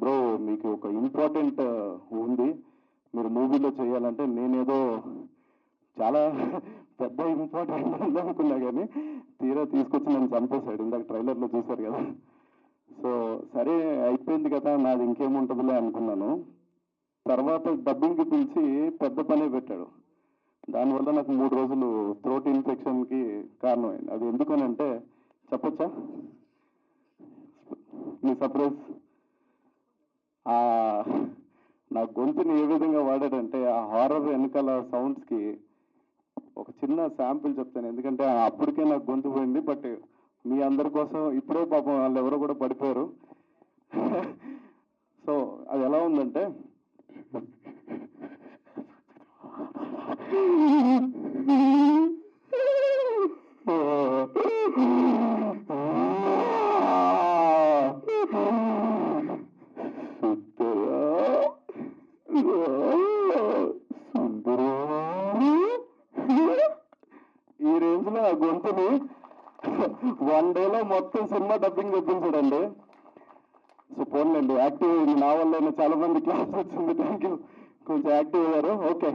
Bro మీకు ఒక important ఉంది, మీరు మూవీలో చేయాలంటే నేనేదో చాలా పెద్ద ఇంపార్టెంట్ ఉంది అనుకున్నా, కానీ తీరా తీసుకొచ్చి నన్ను చంపేశాడు. ఇందాక ట్రైలర్లో చూశారు కదా. సో సరే అయిపోయింది కదా, నాది ఇంకేముంటుందిలే అనుకున్నాను. తర్వాత డబ్బింగ్కి పిలిచి పెద్ద పనే పెట్టాడు. దానివల్ల నాకు 3 రోజులు థ్రోట్ ఇన్ఫెక్షన్కి కారణమైంది. అది ఎందుకనంటే చెప్పొచ్చా మీ సర్ప్రైజ్? నా గొంతుని ఏ విధంగా వాడాడంటే ఆ హారర్ వెనకాల సౌండ్స్కి ఒక చిన్న శాంపిల్ చెప్తాను, ఎందుకంటే అప్పటికే నాకు గొంతు పోయింది. బట్ మీ అందరి కోసం ఇప్పుడే పాపం వాళ్ళు ఎవరో కూడా పడిపోయారు. సో అది ఎలా ఉందంటే, ఈ రేంజ్ లో ఆ గొంతుని 1 డేలో మొత్తం సినిమా డబ్బింగ్ చెప్పించాడండి. సో పోన్లేండి, యాక్టివ్ అయింది నా వల్ల. చాలా మంది క్లాస్ వచ్చింది, థ్యాంక్ యూ. కొంచెం యాక్టివ్ అయ్యారు. ఓకే.